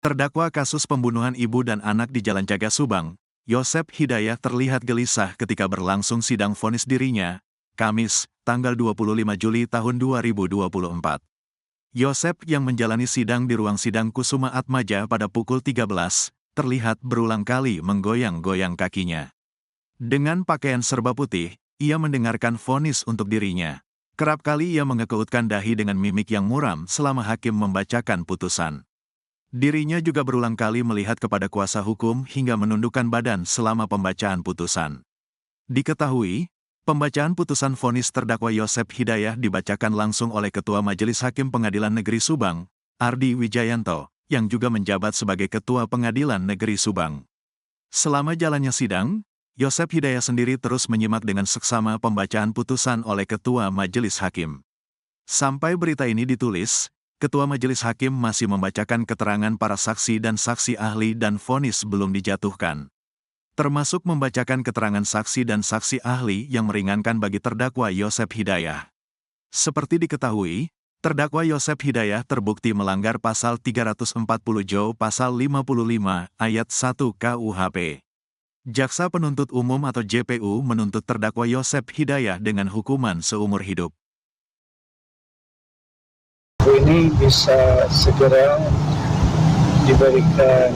Terdakwa kasus pembunuhan ibu dan anak di Jalan Jaga Subang, Yosep Hidayah terlihat gelisah ketika berlangsung sidang vonis dirinya, Kamis, tanggal 25 Juli tahun 2024. Yosep yang menjalani sidang di ruang sidang Kusuma Atmaja pada pukul 13, terlihat berulang kali menggoyang-goyang kakinya. Dengan pakaian serba putih, ia mendengarkan vonis untuk dirinya. Kerap kali ia mengekeutkan dahi dengan mimik yang muram selama hakim membacakan putusan. Dirinya juga berulang kali melihat kepada kuasa hukum hingga menundukkan badan selama pembacaan putusan. Diketahui, pembacaan putusan vonis terdakwa Yosep Hidayah dibacakan langsung oleh Ketua Majelis Hakim Pengadilan Negeri Subang, Ardi Wijayanto, yang juga menjabat sebagai Ketua Pengadilan Negeri Subang. Selama jalannya sidang, Yosep Hidayah sendiri terus menyimak dengan seksama pembacaan putusan oleh Ketua Majelis Hakim. Sampai berita ini ditulis, Ketua Majelis Hakim masih membacakan keterangan para saksi dan saksi ahli dan vonis belum dijatuhkan. Termasuk membacakan keterangan saksi dan saksi ahli yang meringankan bagi terdakwa Yosep Hidayah. Seperti diketahui, terdakwa Yosep Hidayah terbukti melanggar pasal 340 Jo pasal 55 ayat 1 KUHP. Jaksa Penuntut Umum atau JPU menuntut terdakwa Yosep Hidayah dengan hukuman seumur hidup. Ini bisa segera diberikan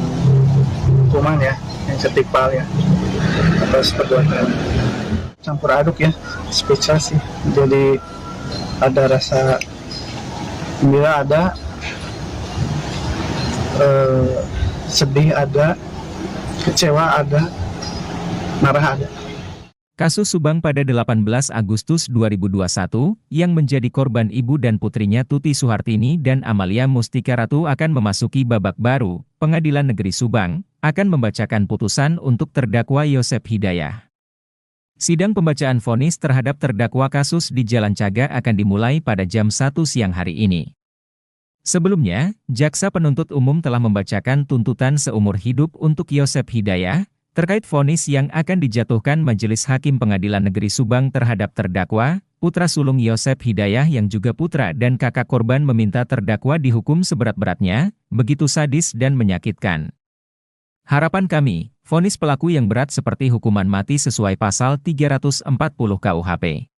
hukuman ya, yang setimpal ya, atas perbuatan campur aduk ya, speechless sih. Jadi ada rasa gembira ada, sedih ada, kecewa ada, marah ada. Kasus Subang pada 18 Agustus 2021, yang menjadi korban ibu dan putrinya Tuti Suhartini dan Amalia Mustika Ratu akan memasuki babak baru. Pengadilan Negeri Subang akan membacakan putusan untuk terdakwa Yosep Hidayah. Sidang pembacaan vonis terhadap terdakwa kasus di Jalan Caga akan dimulai pada jam 1 siang hari ini. Sebelumnya, Jaksa Penuntut Umum telah membacakan tuntutan seumur hidup untuk Yosep Hidayah, terkait vonis yang akan dijatuhkan Majelis Hakim Pengadilan Negeri Subang terhadap terdakwa, putra sulung Yosep Hidayah yang juga putra dan kakak korban meminta terdakwa dihukum seberat-beratnya, begitu sadis dan menyakitkan. Harapan kami, vonis pelaku yang berat seperti hukuman mati sesuai pasal 340 KUHP.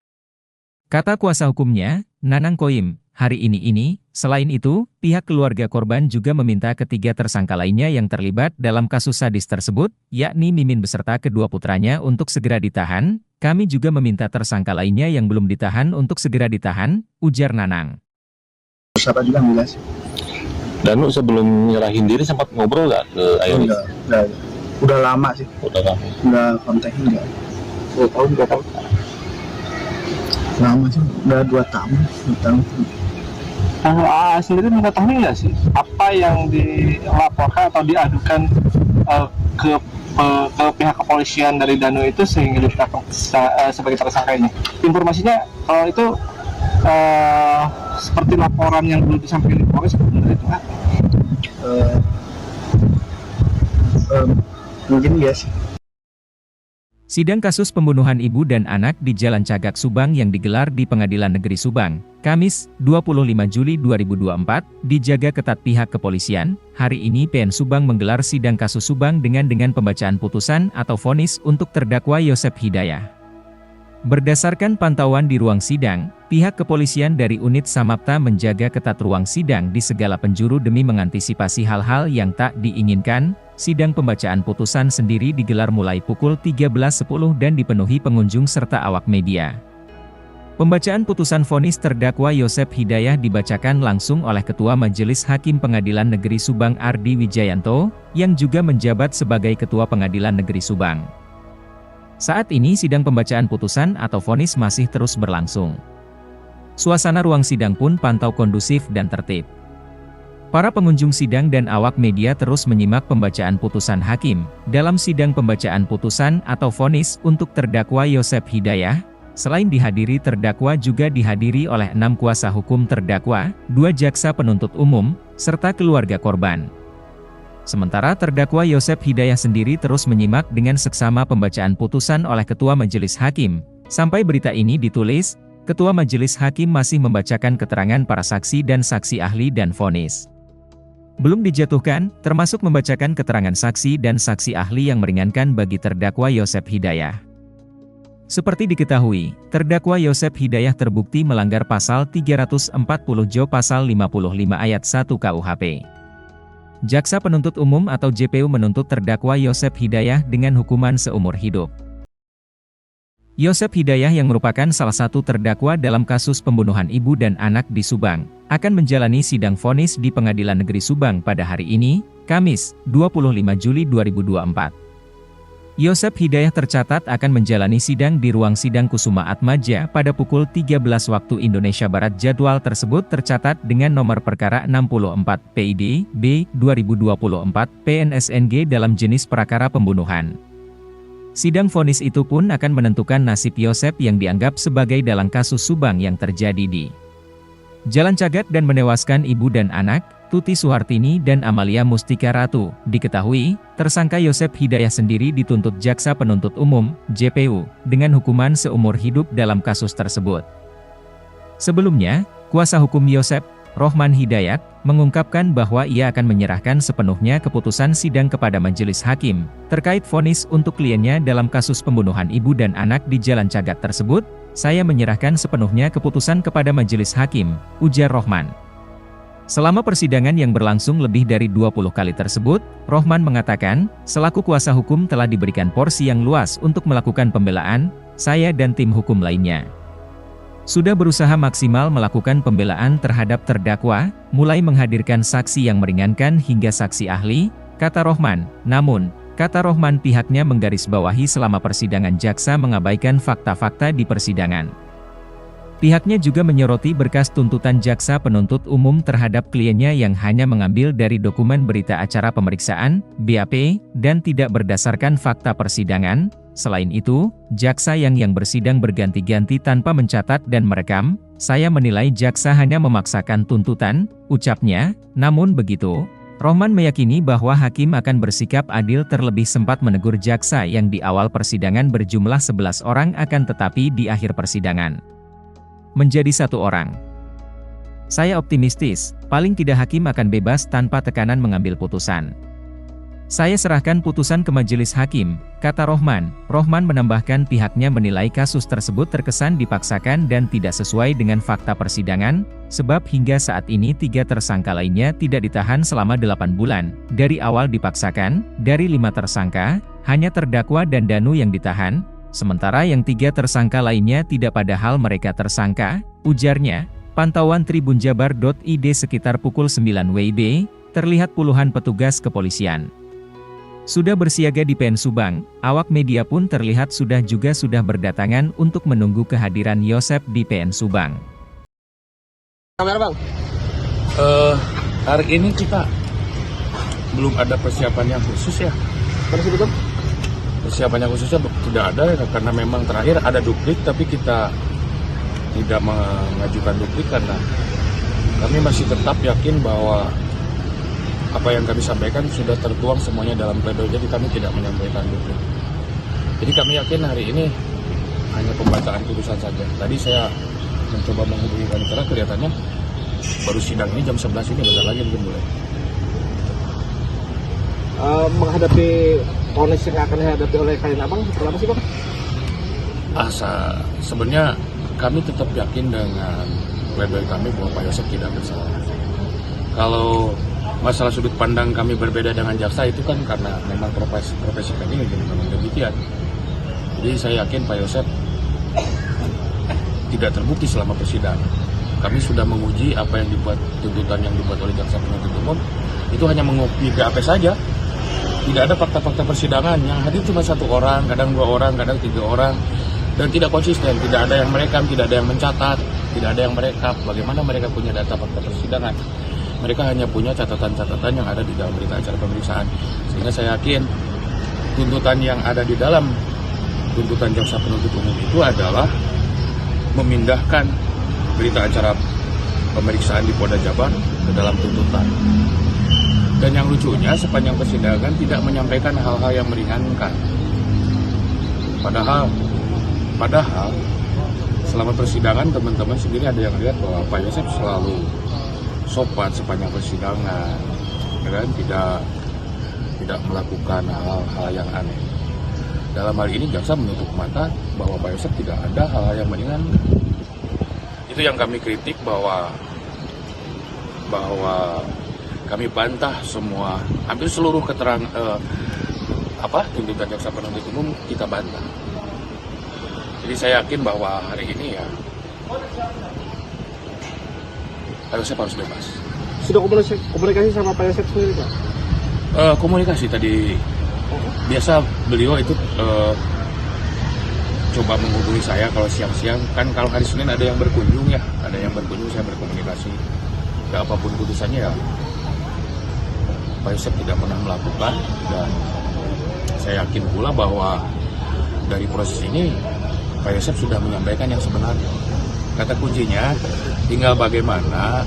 Kata kuasa hukumnya, Nanang Koim, hari ini. Selain itu, pihak keluarga korban juga meminta ketiga tersangka lainnya yang terlibat dalam kasus sadis tersebut, yakni Mimin beserta kedua putranya untuk segera ditahan. Kami juga meminta tersangka lainnya yang belum ditahan untuk segera ditahan, ujar Nanang. Siapa juga enggak sih? Danu sebelum nyerahin diri sempat ngobrol nggak ke Ayah? Udah lama sih. Udah lama. Udah kontak enggak? 2 tahun, 2 tahun. Lama sih, udah 2 tahun. Kalau AA sendiri mengetahui nggak sih apa yang dilaporkan atau diadukan ke pihak kepolisian dari Danu itu sehingga ditetapkan sebagai tersangkanya? Informasinya kalau itu seperti laporan yang belum disampaikan di Polres sebenarnya itu apa? Mungkin iya sih. Sidang kasus pembunuhan ibu dan anak di Jalan Cagak Subang yang digelar di Pengadilan Negeri Subang, Kamis, 25 Juli 2024, dijaga ketat pihak kepolisian. Hari ini PN Subang menggelar sidang kasus Subang dengan pembacaan putusan atau vonis untuk terdakwa Yosep Hidayah. Berdasarkan pantauan di ruang sidang, pihak kepolisian dari unit Samapta menjaga ketat ruang sidang di segala penjuru demi mengantisipasi hal-hal yang tak diinginkan. Sidang pembacaan putusan sendiri digelar mulai pukul 13.10 dan dipenuhi pengunjung serta awak media. Pembacaan putusan vonis terdakwa Yosep Hidayah dibacakan langsung oleh Ketua Majelis Hakim Pengadilan Negeri Subang Ardi Wijayanto, yang juga menjabat sebagai Ketua Pengadilan Negeri Subang. Saat ini sidang pembacaan putusan atau vonis masih terus berlangsung. Suasana ruang sidang pun pantau kondusif dan tertib. Para pengunjung sidang dan awak media terus menyimak pembacaan putusan hakim. Dalam sidang pembacaan putusan atau vonis untuk terdakwa Yosep Hidayah, selain dihadiri terdakwa juga dihadiri oleh 6 kuasa hukum terdakwa, 2 jaksa penuntut umum, serta keluarga korban. Sementara terdakwa Yosep Hidayah sendiri terus menyimak dengan seksama pembacaan putusan oleh Ketua Majelis Hakim. Sampai berita ini ditulis, Ketua Majelis Hakim masih membacakan keterangan para saksi dan saksi ahli dan vonis. belum dijatuhkan, termasuk membacakan keterangan saksi dan saksi ahli yang meringankan bagi terdakwa Yosep Hidayah. Seperti diketahui, terdakwa Yosep Hidayah terbukti melanggar pasal 340 Jo pasal 55 ayat 1 KUHP. Jaksa Penuntut Umum atau JPU menuntut terdakwa Yosep Hidayah dengan hukuman seumur hidup. Yosep Hidayah yang merupakan salah satu terdakwa dalam kasus pembunuhan ibu dan anak di Subang, akan menjalani sidang vonis di Pengadilan Negeri Subang pada hari ini, Kamis, 25 Juli 2024. Yosep Hidayah tercatat akan menjalani sidang di ruang sidang Kusuma Atmaja pada pukul 13 waktu Indonesia Barat. Jadwal tersebut tercatat dengan nomor perkara 64 PID B 2024 PNSNG dalam jenis perkara pembunuhan. Sidang vonis itu pun akan menentukan nasib Yosep yang dianggap sebagai dalang kasus Subang yang terjadi di Jalan Cagak dan menewaskan ibu dan anak, Tuti Suhartini dan Amalia Mustika Ratu. Diketahui, tersangka Yosep Hidayah sendiri dituntut Jaksa Penuntut Umum, JPU, dengan hukuman seumur hidup dalam kasus tersebut. Sebelumnya, kuasa hukum Yosep, Rohman Hidayat, mengungkapkan bahwa ia akan menyerahkan sepenuhnya keputusan sidang kepada majelis hakim, terkait vonis untuk kliennya dalam kasus pembunuhan ibu dan anak di Jalan Cagak tersebut. Saya menyerahkan sepenuhnya keputusan kepada majelis hakim, ujar Rohman. Selama persidangan yang berlangsung lebih dari 20 kali tersebut, Rohman mengatakan, selaku kuasa hukum telah diberikan porsi yang luas untuk melakukan pembelaan, saya dan tim hukum lainnya sudah berusaha maksimal melakukan pembelaan terhadap terdakwa, mulai menghadirkan saksi yang meringankan hingga saksi ahli, kata Rohman. Namun, kata Rohman, pihaknya menggarisbawahi selama persidangan jaksa mengabaikan fakta-fakta di persidangan. Pihaknya juga menyoroti berkas tuntutan Jaksa Penuntut Umum terhadap kliennya yang hanya mengambil dari dokumen berita acara pemeriksaan, BAP, dan tidak berdasarkan fakta persidangan. Selain itu, jaksa yang bersidang berganti-ganti tanpa mencatat dan merekam. Saya menilai jaksa hanya memaksakan tuntutan, ucapnya. Namun begitu, Rohman meyakini bahwa hakim akan bersikap adil, terlebih sempat menegur jaksa yang di awal persidangan berjumlah 11 orang akan tetapi di akhir persidangan menjadi 1 orang. Saya optimistis, paling tidak hakim akan bebas tanpa tekanan mengambil putusan. Saya serahkan putusan ke majelis hakim, kata Rohman. Rohman menambahkan pihaknya menilai kasus tersebut terkesan dipaksakan dan tidak sesuai dengan fakta persidangan, sebab hingga saat ini 3 tersangka lainnya tidak ditahan selama 8 bulan. Dari awal dipaksakan, dari 5 tersangka, hanya terdakwa dan Danu yang ditahan, sementara yang 3 tersangka lainnya tidak, padahal mereka tersangka, ujarnya. Pantauan tribunjabar.id sekitar pukul 9 WIB, terlihat puluhan petugas kepolisian sudah bersiaga di PN Subang. Awak media pun terlihat sudah berdatangan untuk menunggu kehadiran Yosep di PN Subang. Kamera bang. Hari ini kita belum ada persiapan yang khusus ya. Betul? Persiapan yang khususnya tidak ada ya, karena memang terakhir ada duplik, tapi kita tidak mengajukan duplik karena kami masih tetap yakin bahwa apa yang kami sampaikan sudah tertuang semuanya dalam pledoi, jadi kami tidak menyampaikan duplik. Jadi kami yakin hari ini hanya pembacaan putusan saja. Tadi saya mencoba menghubungi panitera, kelihatannya baru sidang ini jam 11 ini, bentar lagi mungkin mulai. Menghadapi vonis yang akan dihadapi oleh klien abang, seperti apa sih bang? Sebenarnya kami tetap yakin dengan pledoi kami bahwa Pak Yosep tidak bersalah. Kalau masalah sudut pandang kami berbeda dengan jaksa itu kan karena memang profesi kami memang demikian. Jadi saya yakin Pak Yosep tidak terbukti selama persidangan. Kami sudah menguji apa yang dibuat, tuntutan yang dibuat oleh Jaksa Penuntut Umum itu hanya mengopi BAP saja. Tidak ada fakta-fakta persidangan, yang hadir cuma 1 orang, kadang 2 orang, kadang 3 orang, dan tidak konsisten. Tidak ada yang merekam, tidak ada yang mencatat, tidak ada yang merekap. Bagaimana mereka punya data fakta persidangan? Mereka hanya punya catatan-catatan yang ada di dalam berita acara pemeriksaan. Sehingga saya yakin tuntutan yang ada di dalam tuntutan Jaksa Penuntut Umum itu adalah memindahkan berita acara pemeriksaan di Polda Jabar ke dalam tuntutan. Dan yang lucunya, sepanjang persidangan tidak menyampaikan hal-hal yang meringankan. Padahal selama persidangan teman-teman sendiri ada yang lihat bahwa Pak Yosep selalu sopan sepanjang persidangan, ya kan, tidak melakukan hal-hal yang aneh. Dalam hal ini jaksa menutup mata bahwa Pak Yosep tidak ada hal-hal yang meringankan. Itu yang kami kritik, bahwa kami bantah semua, hampir seluruh tuntutan jaksa penuntut umum kita bantah. Jadi saya yakin bahwa hari ini ya Pak Yosep harus bebas. Sudah komunikasi sama Pak Yosep sendiri, Pak? Komunikasi tadi, biasa beliau itu coba menghubungi saya kalau siang-siang, kan kalau hari Senin ada yang berkunjung ya, saya berkomunikasi. Ya, apapun putusannya ya Pak Yosep tidak pernah melakukan, dan saya yakin pula bahwa dari proses ini Pak Yosep sudah menyampaikan yang sebenarnya. Kata kuncinya tinggal bagaimana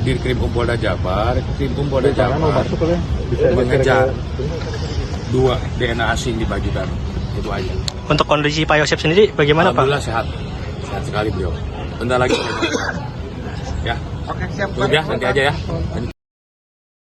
Dirkrim Polda Jabar mengejar 2 DNA asing dibagikan, itu aja. Untuk kondisi Pak Yosep sendiri bagaimana, Pak? Alhamdulillah sehat sekali beliau. Bentar lagi ya. Oke, siap. Ya, nanti aja ya.